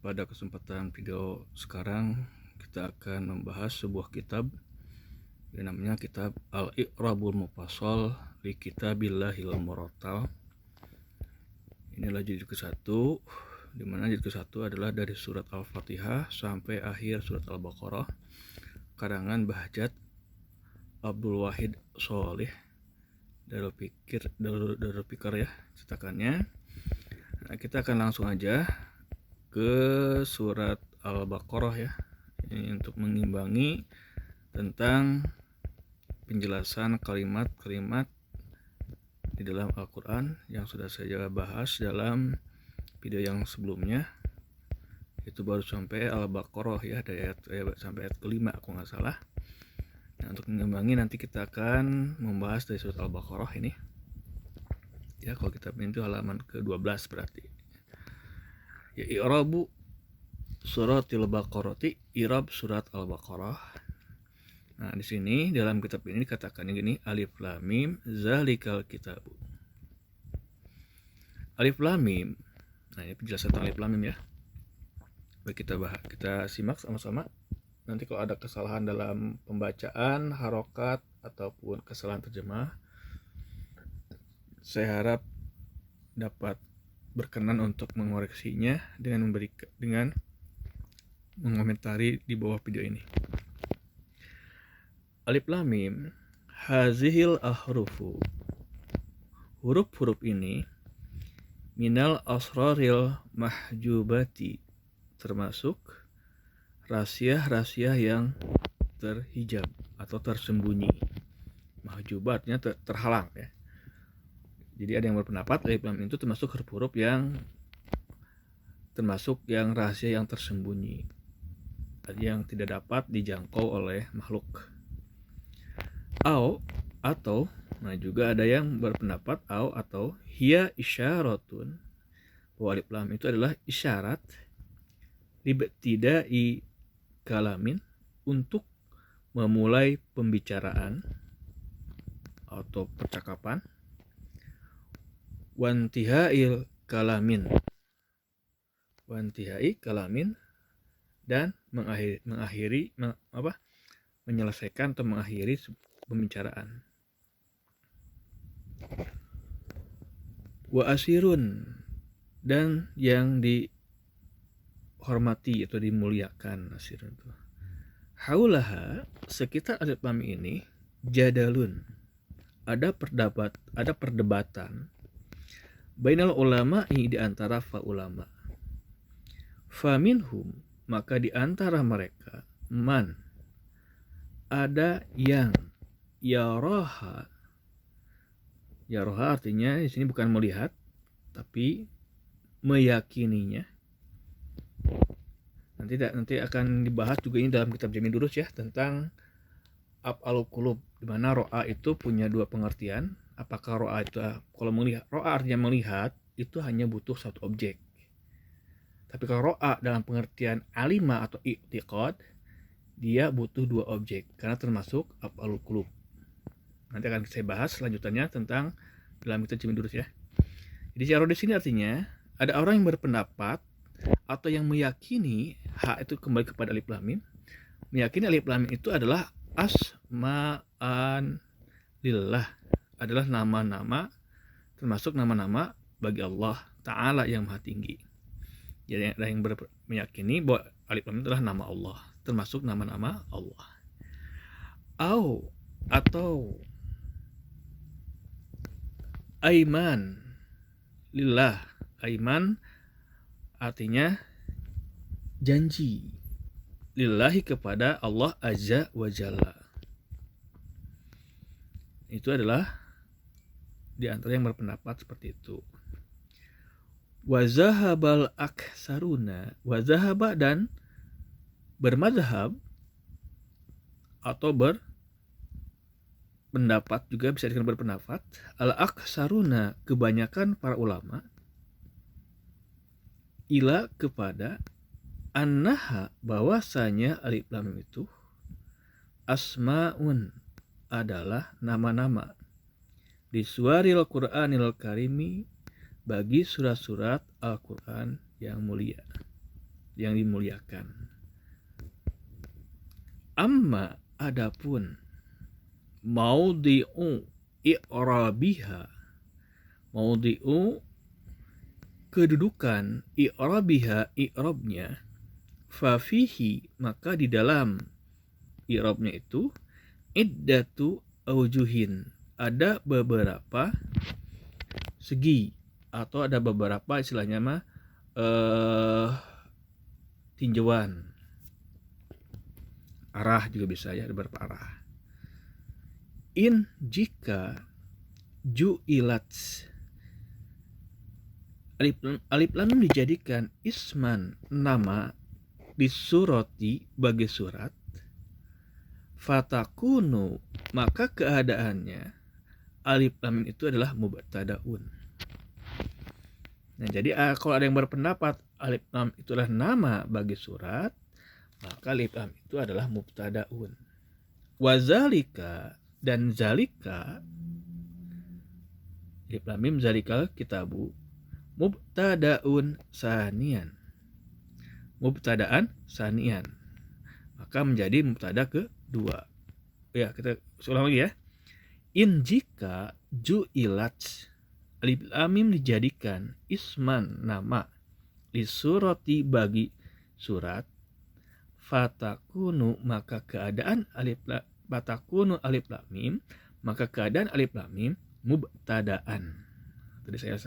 Pada kesempatan video sekarang kita akan membahas sebuah kitab yang namanya kitab Al-I'rabul Mufassal li Kitabillahil Murattal. Inilah jilid ke-1, di mana jilid ke-1 adalah dari surat Al-Fatihah sampai akhir surat Al-Baqarah, karangan Bahjat Abdul Wahid Sholih Darul Fikr ya cetakannya. Nah, kita akan langsung aja ke surat Al-Baqarah ya. Ini untuk mengimbangi tentang penjelasan kalimat-kalimat di dalam Al-Quran yang sudah saya bahas dalam video yang sebelumnya. Itu baru sampai Al-Baqarah ya, dari ayat sampai ayat kelima aku nggak salah. Nah, untuk mengimbangi nanti kita akan membahas dari surat Al-Baqarah ini. Ya, kalau kita pintu halaman ke-12 berarti. Ya, i'rabu suratil Baqarati, i'rab surat Al-Baqarah. Nah, di sini dalam kitab ini dikatakan gini, alif lam mim zalikal kitabu. Alif lam mim. Nah, ini penjelasan tentang alif lam mim ya. Baik, kita simak sama-sama. Nanti kalau ada kesalahan dalam pembacaan, harokat ataupun kesalahan terjemah, saya harap dapat berkenan untuk mengoreksinya dengan mengomentari di bawah video ini. Alif lam mim hazihil ahrufu. Huruf-huruf ini minal asraril mahjubati, termasuk rahasia-rahasia yang terhijab atau tersembunyi. Mahjubatnya terhalang ya. Jadi ada yang berpendapat alif lam itu termasuk huruf-huruf yang rahasia yang tersembunyi, yang tidak dapat dijangkau oleh makhluk. Atau nah juga ada yang berpendapat atau hiya isyaratun, bahwa alif lam itu adalah isyarat libtida'i kalamin, untuk memulai pembicaraan atau percakapan, wantihai kalamin dan menyelesaikan atau mengakhiri pembicaraan. Wa asirun, dan yang dihormati atau dimuliakan. Asirun itu haulaha, sekitar alif lam ini, jadalun, ada perdebatan bainal ulama'i, di antara fa ulama. Faminhum, maka di antara mereka, man, ada yang yaraha artinya di sini bukan melihat tapi meyakininya. Nanti akan dibahas juga ini dalam kitab Jami' Durus ya, tentang af'alul qulub, di mana ro'a itu punya dua pengertian. Apakah ro'a itu, kalau melihat, ro'a artinya melihat, itu hanya butuh satu objek. Tapi kalau ro'a dalam pengertian alima atau i'tiqad, dia butuh dua objek, karena termasuk af'alul qulub. Nanti akan saya bahas lanjutannya tentang dalam kitab Jami' Durus ya. Jadi syarah di sini artinya ada orang yang berpendapat atau yang meyakini, itu kembali kepada alif lam mim, meyakini alif lam mim itu adalah asma'an lillah, adalah nama-nama, termasuk nama-nama bagi Allah Ta'ala yang maha tinggi. Jadi ada yang meyakini bahwa alif lam mim adalah nama Allah, termasuk nama-nama Allah. Atau aiman lillah. Aiman artinya janji, lillahi, kepada Allah azza wa jalla. Itu adalah di antara yang berpendapat seperti itu. Wazahabal aksaruna, wazahaba, dan bermadhab atau berpendapat, juga bisa dikatakan berpendapat, al aksaruna, kebanyakan para ulama, ila, kepada, annaha, bahwasanya alif lam mim itu asmaun, adalah nama-nama, di suwaril Qur'anil Karimi, bagi surat-surat Al-Quran yang mulia. yang dimuliakan. Amma adapun maudhi'u i'rabiha, maudhi'u kedudukan i'rabiha, i'rabnya, fafihi maka di dalam i'rabnya itu iddatu aujuhin, ada beberapa segi atau ada beberapa istilahnya mah tinjauan, arah juga bisa ya, ada beberapa arah. In jika ju'ilat, alif lam mim dijadikan isman nama di surati bagi surat, fatakunu maka keadaannya alif lam mim itu adalah mubtadaun. Nah, jadi kalau ada yang berpendapat alif lam itu adalah nama bagi surat, maka alif lam itu adalah mubtadaun. Wazalika dan zalika, alif lam mim zalikal kitabu mubtadaun sanian, mubtadaan sanian, maka menjadi mubtada kedua. Ya, kita ulang lagi ya. In jika ju'ilat, alif lam mim dijadikan isman nama li surati bagi surat, fatakunu maka keadaan alif fatakunu alif lam mim maka keadaan alif lam mim mubtadaan. Saya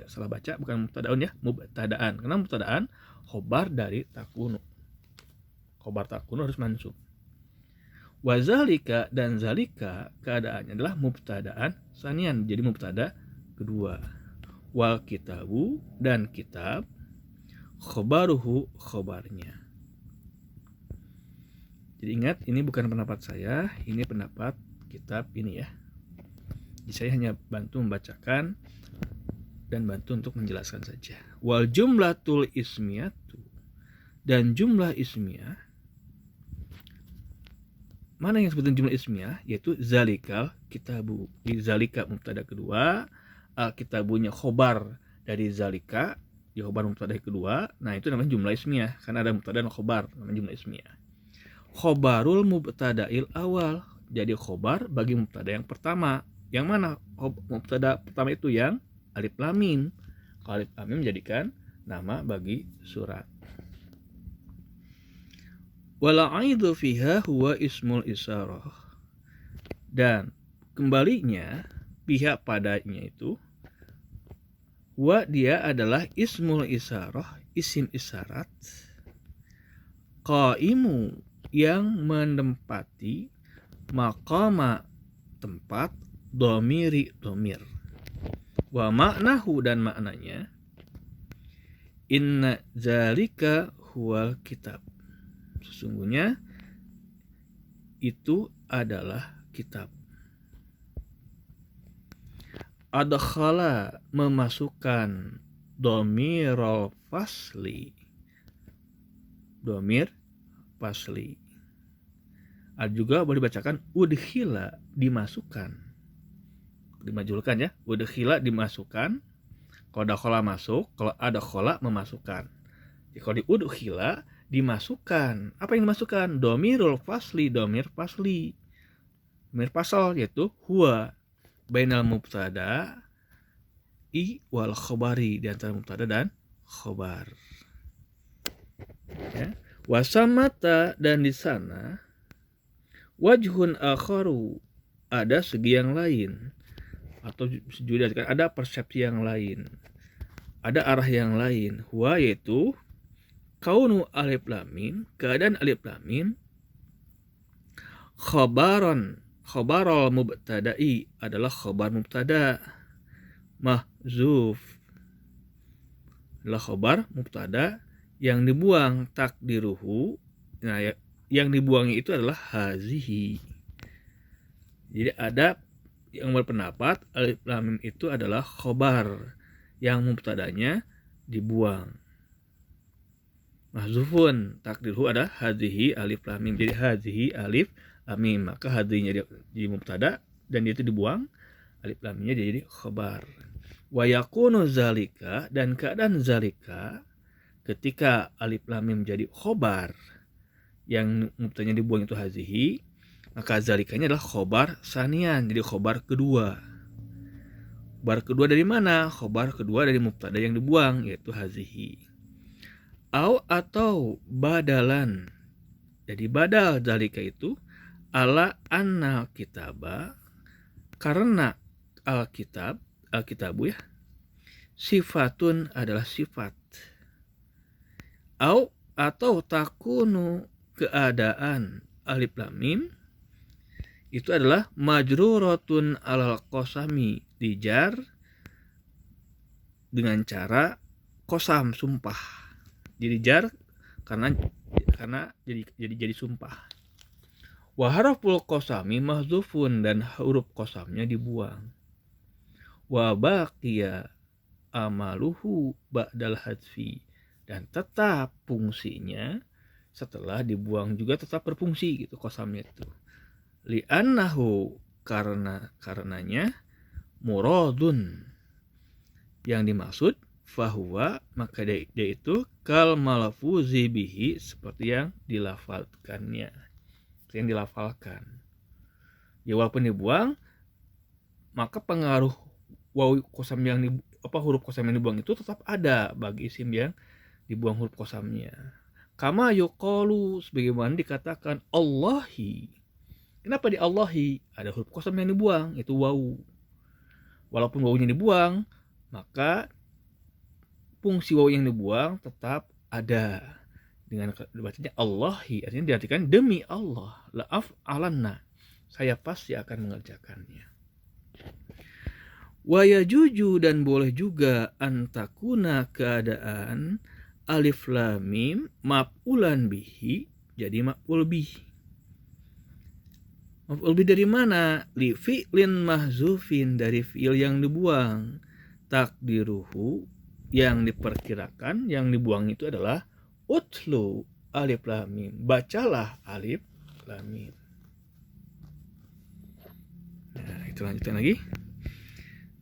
salah baca, bukan mubtadaun ya, mubtadaan. Karena mubtadaan khobar dari takunu. Khobar takunu harus mansub. Wazalika dan zalika keadaannya adalah mubtadaan sanian, jadi mubtada kedua. Wal kitabu dan kitab khobaruhu khobarnya. Jadi ingat, ini bukan pendapat saya, ini pendapat kitab ini ya. Jadi saya hanya bantu membacakan dan bantu untuk menjelaskan saja. Wal jumlatul ismiyatu, dan jumlah ismiyah, mana yang sebutan jumlah ismiyah, yaitu zalikal kitabu. Di zalika mubtada kedua, kitabunya khobar dari zalika, di khobar mubtada kedua. Nah, itu namanya jumlah ismiyah, karena ada mubtada dan khobar, namanya jumlah ismiyah. Khobarul mubtada'il awal, jadi khobar bagi mubtada yang pertama. Yang mana mubtada pertama itu? Yang alif lam mim. Kalau alif lam mim menjadikan nama bagi surat. Wala aidu fiha huwa ismul isyarah, dan kembalinya pihak padanya itu wa dia adalah ismul isyarah, isim isyarat, qaimu yang menempati maqama tempat domiri domir, wa maknahu dan maknanya inna zalika huwal kitab, sesungguhnya itu adalah kitab. Adkhala memasukkan domirul fasli, domir fasli. Ada juga boleh dibacakan udkhila, dimasukkan, dimajulkan ya, udkhila dimasukkan. Kalau ada khola masuk, kalau ada khola memasukkan. Jadi kalau di udkhila dimasukkan, apa yang dimasukkan? Domirul fasli, domir fasli, domir fasal, yaitu huwa bainal mubtada i wal khobari, di antara mubtada dan khobar ya. Wasamata, dan di sana wajhun akharu, ada segi yang lain, atau juga ada persepsi yang lain, ada arah yang lain. Huwa yaitu kaunu alif lam mim, keadaan alif lam mim khabaron, khabarul mubtada'i adalah khabar mubtada, mahzuf adalah khabar mubtada yang dibuang, takdiruhu, nah yang dibuangnya itu adalah hazihi. Jadi ada yang berpendapat alif lam mim itu adalah khabar yang mubtadanya dibuang, mahzufun, takdiruhu ada hazihi alif lam mim. Jadi hazihi alif lam mim, maka hadzihinya jadi mubtada dan dia itu dibuang, alif lam mimnya jadi khabar. Wa yakunu zalika, dan keadaan zalika ketika alif lam mim jadi khobar yang mubtadanya dibuang itu hazihi, maka zalikanya adalah khobar sanian, jadi khobar kedua. Khobar kedua dari mana? Khobar kedua dari mubtada yang dibuang, yaitu hazihi. Atau badalan, jadi badal zalika itu ala anna kitaba, karena alkitabu ya, sifatun adalah sifat. Atau takunu, keadaan alif lam mim itu adalah majruratun alal qasami, dijar dengan cara qasam, sumpah. Jadi jar karena jadi sumpah. Wa harful qasami mahdzufun, dan huruf qasamnya dibuang. Wa baqiya amaluhu ba'dal hadfi, dan tetap fungsinya setelah dibuang juga tetap berfungsi gitu qasamnya itu. Li'annahu, karenanya muradun, yang dimaksud fahuwa, maka dia itu kal malfuzi bihi, seperti yang dilafalkannya, yang dilafalkan. Ya walaupun dibuang, maka pengaruh waw qasam yang huruf qasam yang dibuang itu tetap ada bagi isim yang dibuang huruf qasamnya. Kama yuqalu, sebagaimana dikatakan Allahi. Kenapa di Allahi? Ada huruf qasam yang dibuang, itu waw. Walaupun wawnya dibuang, maka fungsi waw yang dibuang tetap ada. Dengan bacanya Allahi, artinya diartikan demi Allah, la'af'alanna, saya pasti akan mengerjakannya. Wa yajuju, dan boleh juga antakuna, keadaan alif lam mim maf'ulan bihi, jadi maf'ul bih. Maf'ul bih dari mana? Li fi'lin mahzufin, dari fi'il yang dibuang. Takdiruhu, yang diperkirakan yang dibuang itu adalah utlu alif lam mim, bacalah alif lam mim. Nah, itu lanjutan lagi.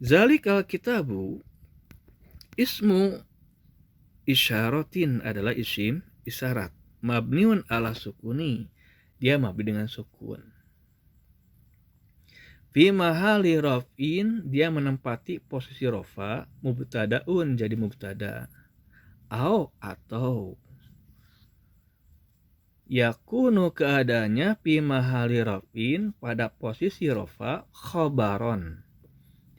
Zalikal kitabu ismu isyaratin, adalah isim isyarat, mabniun ala sukuni, dia mabni dengan sukun. Fi mahali raf'in, dia menempati posisi rofa, mubtadaun, jadi mubtada. Atau yakunu, keadaannya fi mahali raf'in, pada posisi rofa, khobaron,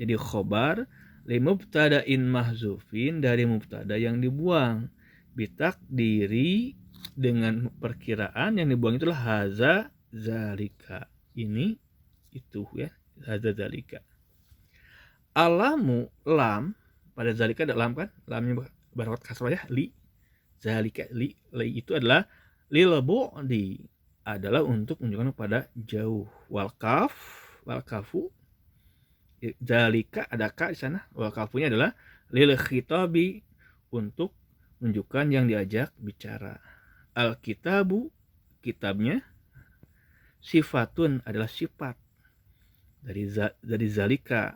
jadi khobar li mubtada'in mahzufin, dari mubtada yang dibuang, bitakdiri, dengan perkiraan yang dibuang itulah haza zalika, ini itu ya, haza zalika. Alamu, lam, pada zalika ada lam kan, lamnya berharkat kasrah ya, li zalika, li itu adalah lil bu'di, adalah untuk menunjukkan pada jauh. Wal kafu zalika, ada ka di sana. Wal kafunya adalah lil khitabi, untuk menunjukkan yang diajak bicara. Al kitabu, kitabnya. Sifatun, adalah sifat dari zalika,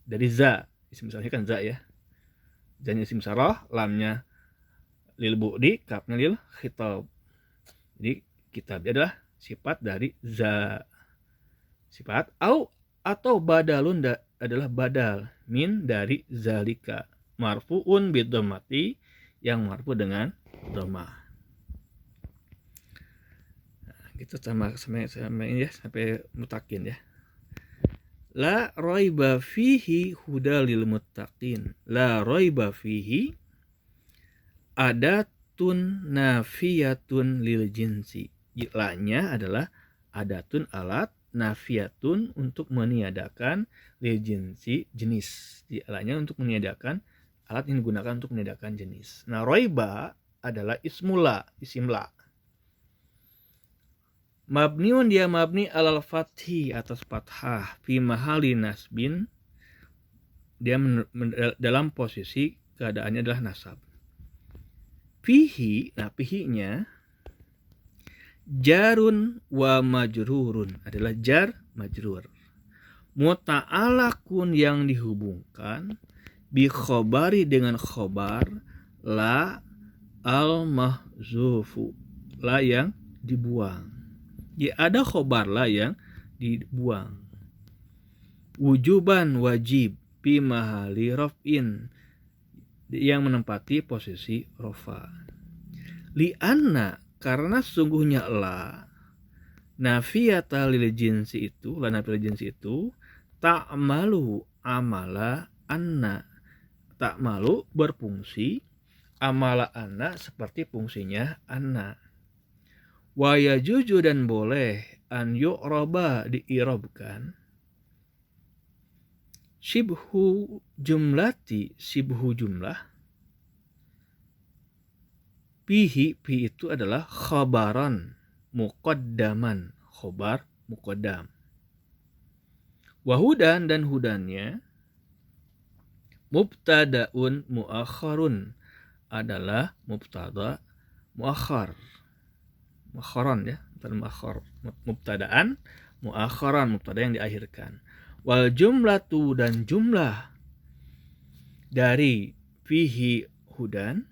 dari za, isim misalnya kan za ya, zanya isim sarah, lamnya lil bu'di, kafnya lil khitab. Jadi kitabnya adalah sifat dari za, sifat. Atau badalun, adalah badal min dari zalika, marfu'un bidomati, yang marfu dengan domah. Nah, gitu sama ini ya, sampai mutakin ya. La raiba fihi hudal lil muttaqin. La raiba fihi adatun nafiyatun lil jinsi. La-nya adalah adatun, alat, nafiyatun, untuk meniadakan, lil jinsi, jenis. La-nya untuk meniadakan, alat yang digunakan untuk meniadakan jenis. Nah, raiba adalah ismula, isim la. Mabniun, dia mabni alal fathi, atas fathah, fi mahali nasbin, dia dalam posisi keadaannya adalah nasab. Fihi, nah fihi-nya jarun wa majrurun, adalah jar majrur. Muta'alakun, yang dihubungkan, bi khobari, dengan khobar, la al-mahzufu, la yang dibuang. Ya, ada khobar la yang dibuang. Wujuban wajib fi mahali raf'in, yang menempati posisi rofa. Li'anna, karena sungguhnya la nafiyata lil jinsi itu, la nafiyata lil jinsi itu ta'malu amala anna, ta'malu berfungsi amala anna seperti fungsinya anna. Wa yajuju, dan boleh an yu'raba, diirobkan sibhu jumlati, sibhu jumlah, pihi, pi itu adalah khabaran muqaddaman, khobar muqaddam. Wahudan, dan hudannya mubtadaun muakharun, adalah mubtada muakhar, muakharan ya, muakhar, mubtadaan muakharan, mubtada yang diakhirkan. Wal jumlatu, dan jumlah dari fihi hudan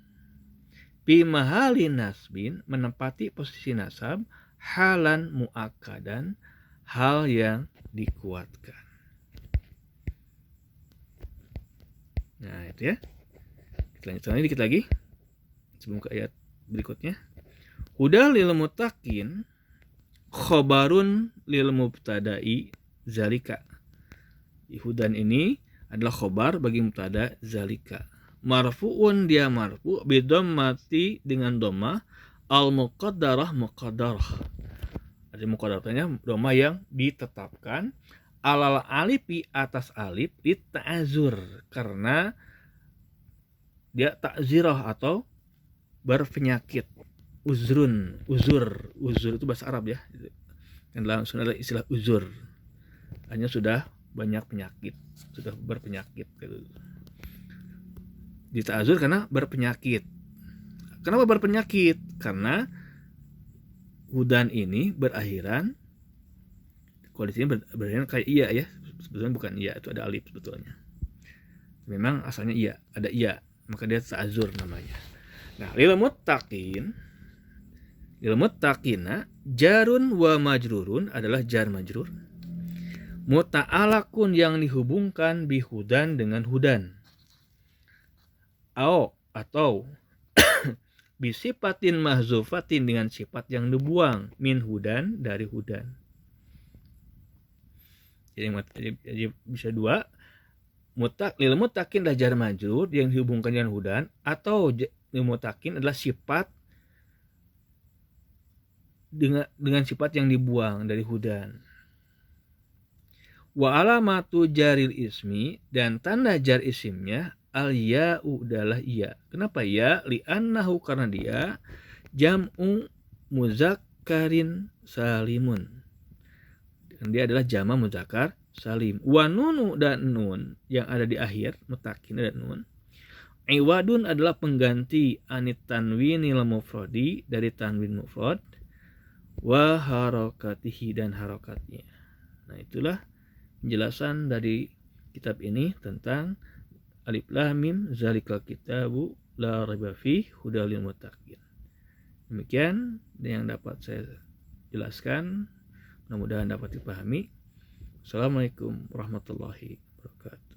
fi mahali nasbin, menempati posisi nasab, halan muakkadan, hal yang dikuatkan. Nah itu ya, kita lanjutkan dikit lagi sebelum ke ayat berikutnya. Huda lil muttaqin khobarun lil mubtada'i zalika. Hudan ini adalah khobar bagi mubtada zalika. Marfu'un, dia marfu' bidammati, dengan dhamma, al muqaddarah, muqaddarah. Ada muqaddarahnya dhamma yang ditetapkan, alal alifi, atas alif, lita'azur, karena dia takzirah atau berpenyakit. Uzrun, uzur itu bahasa Arab ya. Dan langsung adalah istilah uzur. Hanya sudah banyak penyakit, sudah berpenyakit gitu. Dita'azur karena berpenyakit. Kenapa berpenyakit? Karena hudan ini berakhiran, kalau di sini berakhiran kayak iya ya, sebetulnya bukan iya, itu ada alif sebetulnya. Memang asalnya iya, ada iya, maka dia ta'azur namanya. Nah, lil muttaqina jarun wa majrurun adalah jar majrur. Muta'alakun, yang dihubungkan bihudan, dengan hudan. Atau bisifatin mahzufatin, dengan sifat yang dibuang, min hudan, dari hudan. Jadi bisa dua. Lil muttaqin adalah jar majrur yang dihubungkan dengan hudan, atau lil muttaqin adalah sifat dengan sifat yang dibuang dari hudan. Wa alamatu jaril ismi, dan tanda jar isimnya al ya'u, adalah ya. Kenapa ya? Li'annahu, karena dia jam'u muzakkarin salimun, dan dia adalah jama muzakkar salim. Wa nunu, dan nun yang ada di akhir muttaqin dan nun, iwadun, adalah pengganti anit tanwinil mufradi, dari tanwin mufrad, wa harakatihi, dan harakatnya. Nah itulah penjelasan dari kitab ini tentang alif lam mim zalikal kitabu la raiba fihi hudal lil muttaqin. Demikian yang dapat saya jelaskan, mudah-mudahan dapat dipahami. Assalamualaikum warahmatullahi wabarakatuh.